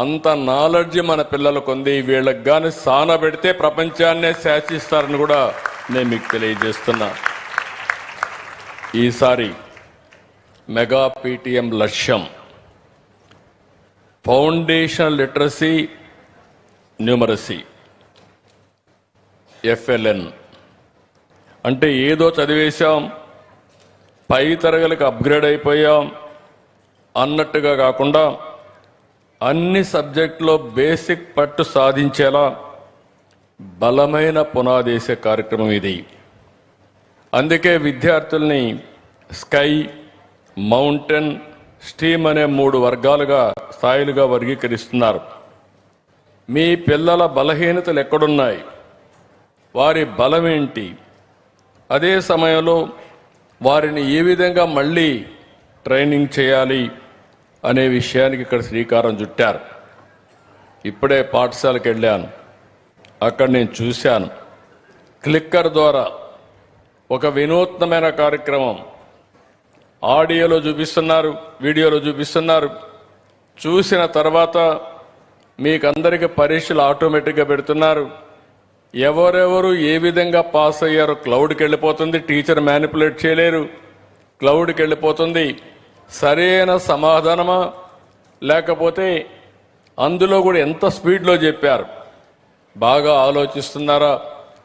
అంత నాలెడ్జ్ మన పిల్లలకు ఉంది. వీళ్ళకి కానీ సాన పెడితే ప్రపంచాన్నే శాసిస్తారని కూడా నేను మీకు తెలియజేస్తున్నా. ఈసారి మెగా పీటీఎం లక్ష్యం ఫౌండేషన్ లిటరసీ న్యూమరసీ FLN అంటే ఏదో చదివేశాం, పై తరగతికి అప్గ్రేడ్ అయిపోయాం అన్నట్టుగా కాకుండా అన్ని సబ్జెక్టులో బేసిక్ పట్టు సాధించేలా బలమైన పునాదేసే కార్యక్రమం ఇది. అందుకే విద్యార్థుల్ని స్కై, మౌంటైన్, స్ట్రీమ్ అనే 3 వర్గాలుగా స్థాయిలుగా వర్గీకరిస్తున్నారు. మీ పిల్లల బలహీనతలు ఎక్కడున్నాయి, వారి బలం ఏంటి, అదే సమయంలో వారిని ఏ విధంగా మళ్ళీ ట్రైనింగ్ చేయాలి అనే విషయానికి ఇక్కడ శ్రీకారం చుట్టారు. ఇప్పుడే పాఠశాలకు వెళ్ళాను, అక్కడ నేను చూశాను క్లిక్కర్ ద్వారా ఒక వినూత్నమైన కార్యక్రమం ఆడియోలో చూపిస్తున్నారు, వీడియోలో చూపిస్తున్నారు. చూసిన తర్వాత మీకందరికీ పరీక్షలు ఆటోమేటిక్గా పెడుతున్నారు. ఎవరెవరు ఏ విధంగా పాస్ అయ్యారో క్లౌడ్కి వెళ్ళిపోతుంది, టీచర్ మ్యానిపులేట్ చేయలేరు, క్లౌడ్కి వెళ్ళిపోతుంది. సరైన సమాధానమా లేకపోతే అందులో కూడా ఎంత స్పీడ్లో చెప్పారు, బాగా ఆలోచిస్తున్నారా,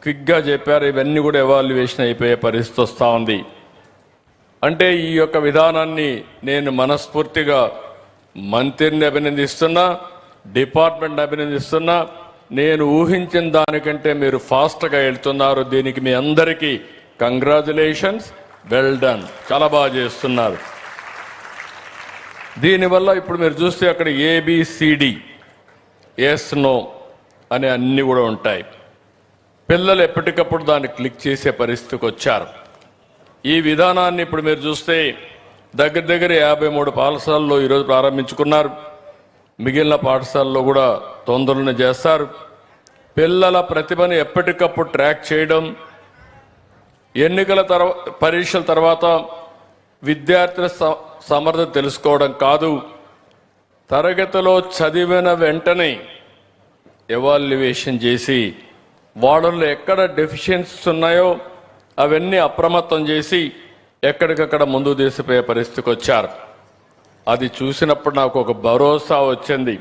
క్విక్గా చెప్పారు, ఇవన్నీ కూడా ఎవాల్యుయేషన్ అయిపోయే పరిస్థితి వస్తూ ఉంది. అంటే ఈ యొక్క విధానాన్ని నేను మనస్ఫూర్తిగా మంత్రిని అభినందిస్తున్నా, డిపార్ట్మెంట్ని అభినందిస్తున్నా. నేను ఊహించిన దానికంటే మీరు ఫాస్ట్గా వెళ్తున్నారు. దీనికి మీ అందరికీ కంగ్రాచులేషన్స్, వెల్ డన్, చాలా బాగా చేస్తున్నారు. దీనివల్ల ఇప్పుడు మీరు చూస్తే అక్కడ ABCD, ఎస్ నో అనే అన్నీ కూడా ఉంటాయి. పిల్లలు ఎప్పటికప్పుడు దాన్ని క్లిక్ చేసే పరిస్థితికి వచ్చారు. ఈ విధానాన్ని ఇప్పుడు మీరు చూస్తే దగ్గర 53 పాఠశాలల్లో ఈరోజు ప్రారంభించుకున్నారు. మిగిలిన పాఠశాలలో కూడా తొందరలోనే చేస్తారు. పిల్లల ప్రతిభను ఎప్పటికప్పుడు ట్రాక్ చేయడం, ఎన్నికల పరీక్షల తర్వాత విద్యార్థుల సమర్థత తెలుసుకోవడం కాదు, తరగతిలో చదివిన వెంటనే ఎవాల్యుయేషన్ చేసి వాళ్ళలో ఎక్కడ డెఫిషియన్సీస్ ఉన్నాయో అవన్నీ అప్రమత్తం చేసి ఎక్కడికక్కడ ముందు తీసిపోయే పరిస్థితికి వచ్చారు. అది చూసినప్పుడు నాకు ఒక భరోసా వచ్చింది.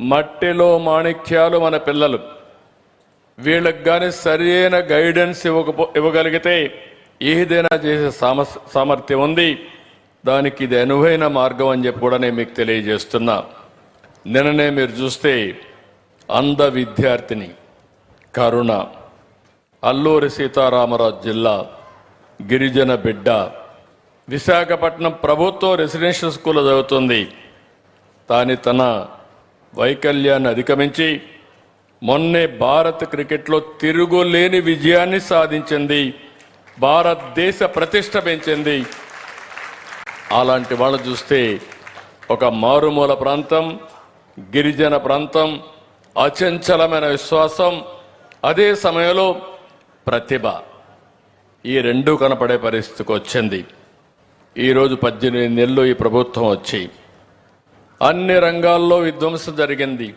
మట్టిలో మాణిక్యాలు మన పిల్లలు, వీళ్ళకి కానీ సరైన గైడెన్స్ ఇవ్వగలిగితే ఏదైనా చేసే సామర్థ్యం ఉంది. దానికి ఇది అనువైన మార్గం అని చెప్పి కూడా నేను మీకు తెలియజేస్తున్నా. నిన్ననే మీరు చూస్తే అంధ విద్యార్థిని కరుణ, అల్లూరి సీతారామరాజు జిల్లా గిరిజన బిడ్డ, విశాఖపట్నం ప్రభుత్వ రెసిడెన్షియల్ స్కూల్లో చదువుతుంది. తన వైకల్యాన్ని అధిగమించి మొన్నే భారత్ క్రికెట్లో తిరుగులేని విజయాన్ని సాధించింది, భారతదేశ ప్రతిష్ట పెంచింది. అలాంటి వాళ్ళు చూస్తే ఒక మారుమూల ప్రాంతం, గిరిజన ప్రాంతం, అచంచలమైన విశ్వాసం, అదే సమయంలో ప్రతిభ, ఈ రెండూ కనపడే పరిస్థితికి వచ్చింది. ఈరోజు 18 నెలలు ఈ ప్రభుత్వం వచ్చి అన్ని రంగాల్లో విధ్వంసం జరిగింది,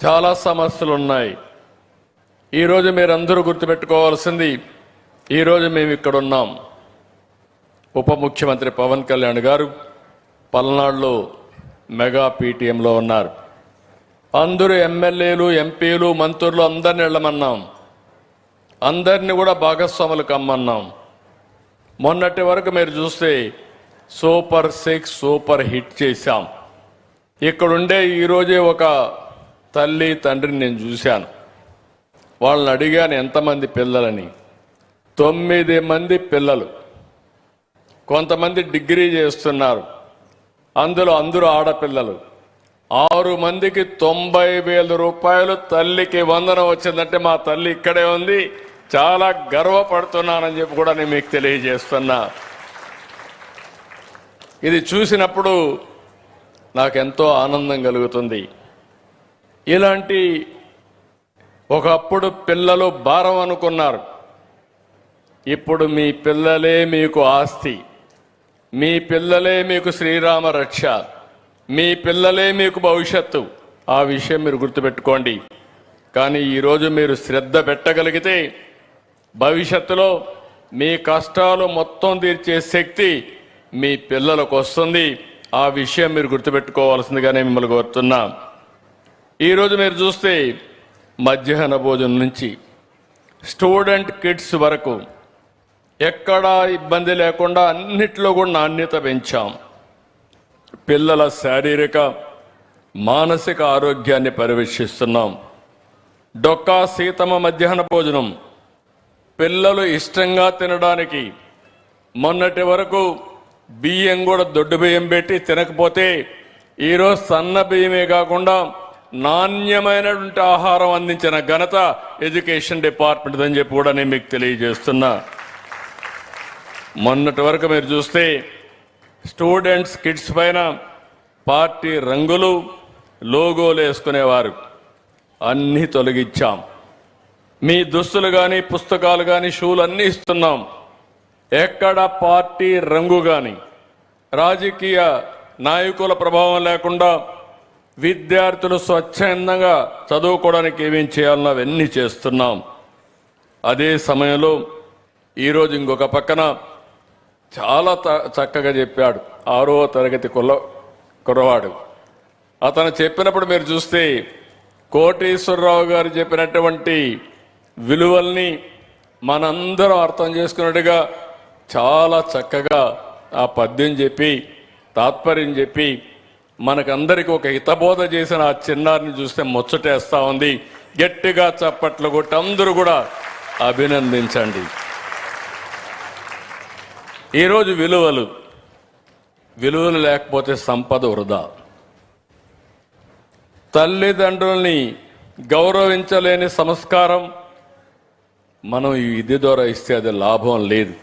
చాలా సమస్యలు ఉన్నాయి. ఈరోజు మీరందరూ గుర్తుపెట్టుకోవాల్సింది, ఈరోజు మేము ఇక్కడ ఉన్నాం. ఉప ముఖ్యమంత్రి పవన్ కళ్యాణ్ గారు పల్నాడులో మెగా పీటీఎంలో ఉన్నారు. అందరూ ఎమ్మెల్యేలు, ఎంపీలు, మంత్రులు అందరిని వెళ్ళమన్నాం, అందరినీ కూడా భాగస్వాములు కమ్మన్నాం. మొన్నటి వరకు మీరు చూస్తే సూపర్ 6 సూపర్ హిట్ చేశాం. ఇక్కడుండే ఈరోజే ఒక తల్లి తండ్రిని నేను చూశాను. వాళ్ళని అడిగాను ఎంతమంది పిల్లలని. 9 మంది పిల్లలు. కొంతమంది డిగ్రీ చేస్తున్నారు, అందులో అందరూ ఆడపిల్లలు. 6 మందికి 90,000 రూపాయలు తల్లికి వందనం వచ్చిందంటే మా తల్లి ఇక్కడే ఉంది, చాలా గర్వపడుతున్నానని చెప్పి కూడా నేను మీకు తెలియజేస్తున్నా. ఇది చూసినప్పుడు నాకెంతో ఆనందం కలుగుతుంది. ఇలాంటి ఒకప్పుడు పిల్లలు భారం అనుకున్నారు, ఇప్పుడు మీ పిల్లలే మీకు ఆస్తి, మీ పిల్లలే మీకు శ్రీరామ రక్ష. మీ పిల్లలే మీకు భవిష్యత్తు. ఆ విషయం మీరు గుర్తుపెట్టుకోండి. కానీ ఈరోజు మీరు శ్రద్ధ పెట్టగలిగితే భవిష్యత్తులో మీ కష్టాలు మొత్తం తీర్చే శక్తి మీ పిల్లలకు వస్తుంది. ఆ విషయం మీరు గుర్తుపెట్టుకోవాల్సిందిగానే మిమ్మల్ని కోరుతున్నా. ఈరోజు మీరు చూస్తే మధ్యాహ్న భోజనం నుంచి స్టూడెంట్ కిడ్స్ వరకు ఎక్కడా ఇబ్బంది లేకుండా అన్నిట్లో కూడా నాణ్యత పెంచాం. పిల్లల శారీరక మానసిక ఆరోగ్యాన్ని పర్యవేక్షిస్తున్నాం. డొక్కా సీతమ్మ మధ్యాహ్న భోజనం పిల్లలు ఇష్టంగా తినడానికి మొన్నటి వరకు బియ్యం కూడా దొడ్డు బియ్యం పెట్టి తినకపోతే ఈరోజు సన్న బియ్యమే కాకుండా నాణ్యమైనటువంటి ఆహారం అందించిన ఘనత ఎడ్యుకేషన్ డిపార్ట్మెంట్ అని చెప్పి కూడా నేను మీకు తెలియజేస్తున్నా. మొన్నటి వరకు మీరు చూస్తే స్టూడెంట్స్ కిడ్స్ పైన పార్టీ రంగులు లోగోలు వేసుకునేవారు, అన్నీ తొలగించాం. మీ దుస్తులు కానీ పుస్తకాలు కానీ షూలు అన్నీ ఇస్తున్నాం. ఎక్కడ పార్టీ రంగు కానీ రాజకీయ నాయకుల ప్రభావం లేకుండా విద్యార్థులు స్వచ్ఛందంగా చదువుకోవడానికి ఏమేం చేయాలన్నా అవన్నీ చేస్తున్నాం. అదే సమయంలో ఈరోజు ఇంకొక పక్కన చాలా చక్కగా చెప్పాడు 6వ తరగతి కుర్రవాడు. అతను చెప్పినప్పుడు మీరు చూస్తే కోటేశ్వరరావు గారు చెప్పినటువంటి విలువల్ని మనందరం అర్థం చేసుకున్నట్టుగా చాలా చక్కగా ఆ పద్యం చెప్పి తాత్పర్యం చెప్పి మనకందరికీ ఒక హితబోధ చేసిన ఆ చిన్నారిని చూస్తే ముచ్చటేస్తా ఉంది. గట్టిగా చప్పట్లు కొట్టి అందరూ కూడా అభినందించండి. ఈరోజు విలువలు లేకపోతే సంపద వృధా. తల్లిదండ్రుల్ని గౌరవించలేని సంస్కారం మనం ఈ విద్య ద్వారా ఇస్తే అది లాభం లేదు.